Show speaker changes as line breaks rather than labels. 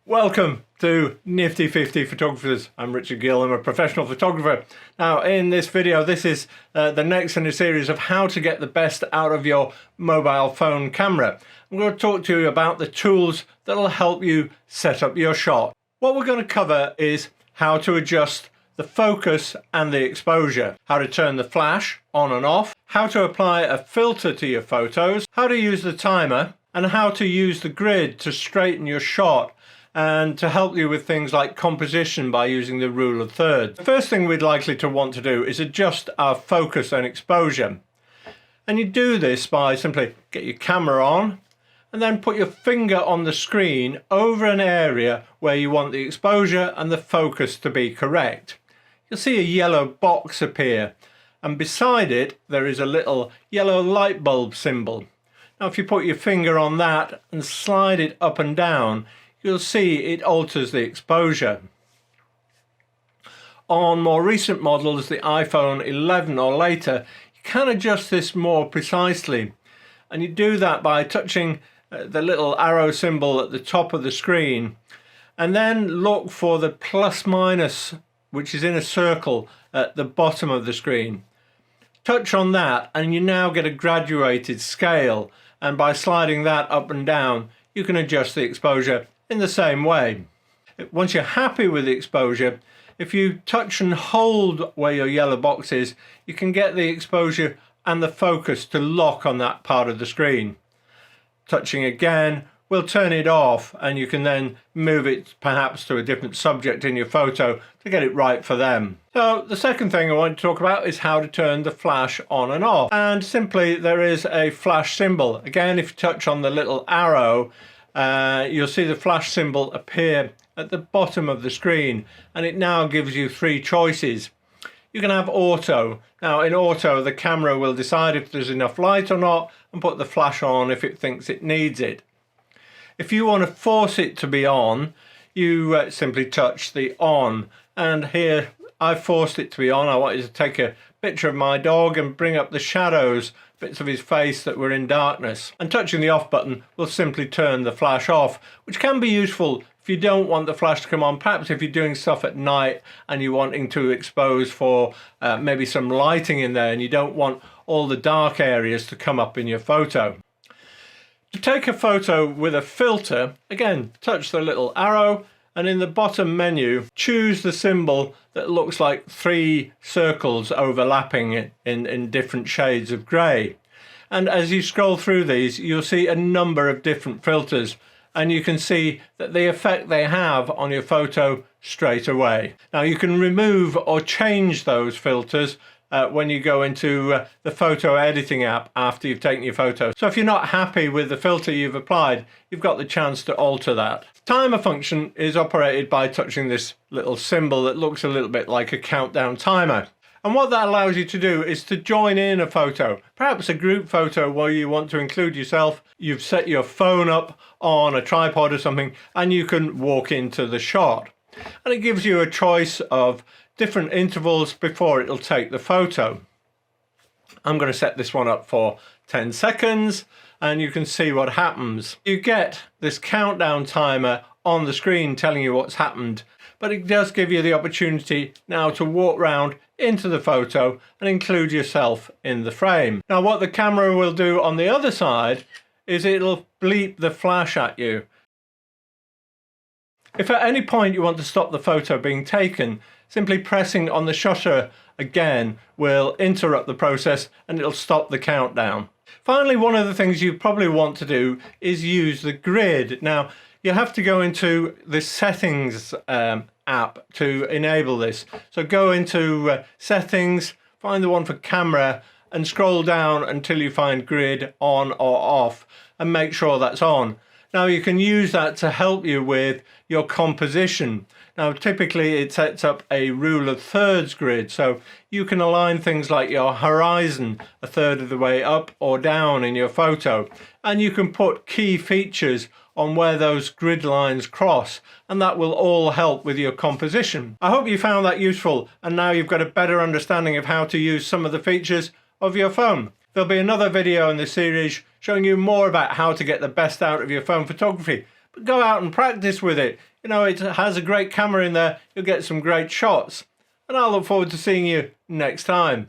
Welcome to Nifty 50 Photographers. I'm Richard Gill, I'm a professional photographer. Now in this video, this is the next in a series of how to get the best out of your mobile phone camera. I'm going to talk to you about the tools that will help you set up your shot. What we're going to cover is how to adjust the focus and the exposure, how to turn the flash on and off, how to apply a filter to your photos, how to use the timer, and how to use the grid to straighten your shot and to help you with things like composition by using the rule of thirds. The first thing we'd likely to want to do is adjust our focus and exposure. And you do this by simply get your camera on and then put your finger on the screen over an area where you want the exposure and the focus to be correct. You'll see a yellow box appear, and beside it there is a little yellow light bulb symbol. Now if you put your finger on that and slide it up and down, you'll see it alters the exposure. On more recent models, the iPhone 11 or later, you can adjust this more precisely, and you do that by touching the little arrow symbol at the top of the screen and then look for the plus minus, which is in a circle at the bottom of the screen. Touch on that and you now get a graduated scale, and by sliding that up and down you can adjust the exposure in the same way. Once you're happy with the exposure, if you touch and hold where your yellow box is, you can get the exposure and the focus to lock on that part of the screen. Touching again will turn it off, and you can then move it perhaps to a different subject in your photo to get it right for them. So the second thing I want to talk about is how to turn the flash on and off. And simply there is a flash symbol. Again, if you touch on the little arrow, you'll see the flash symbol appear at the bottom of the screen, and it now gives you three choices. You can have auto. Now in auto, the camera will decide if there's enough light or not and put the flash on if it thinks it needs it. If you want to force it to be on, you simply touch the on, and here I've forced it to be on. I wanted to take a picture of my dog and bring up the shadows, bits of his face that were in darkness. And touching the off button will simply turn the flash off, which can be useful if you don't want the flash to come on. Perhaps if you're doing stuff at night and you're wanting to expose for maybe some lighting in there and you don't want all the dark areas to come up in your photo. To take a photo with a filter, again, touch the little arrow and in the bottom menu, choose the symbol that looks like three circles overlapping in different shades of grey. And as you scroll through these, you'll see a number of different filters, and you can see that the effect they have on your photo straight away. Now you can remove or change those filters when you go into the photo editing app after you've taken your photo. So if you're not happy with the filter you've applied, you've got the chance to alter that. Timer function is operated by touching this little symbol that looks a little bit like a countdown timer. And what that allows you to do is to join in a photo, perhaps a group photo where you want to include yourself. You've set your phone up on a tripod or something and you can walk into the shot. And it gives you a choice of different intervals before it'll take the photo. I'm going to set this one up for 10 seconds and you can see what happens. You get this countdown timer on the screen telling you what's happened, but it does give you the opportunity now to walk round into the photo and include yourself in the frame. Now what the camera will do on the other side is it'll bleep the flash at you. If at any point you want to stop the photo being taken, simply pressing on the shutter again will interrupt the process and it'll stop the countdown. Finally, one of the things you probably want to do is use the grid. Now, you have to go into the settings app to enable this. So go into settings, find the one for camera and scroll down until you find grid on or off and make sure that's on. Now you can use that to help you with your composition. Now typically it sets up a rule of thirds grid, so you can align things like your horizon a third of the way up or down in your photo, and you can put key features on where those grid lines cross, and that will all help with your composition. I hope you found that useful and now you've got a better understanding of how to use some of the features of your phone. There'll be another video in this series showing you more about how to get the best out of your phone photography, go out and practice with it. You know, it has a great camera in there. You'll get some great shots. And I look forward to seeing you next time.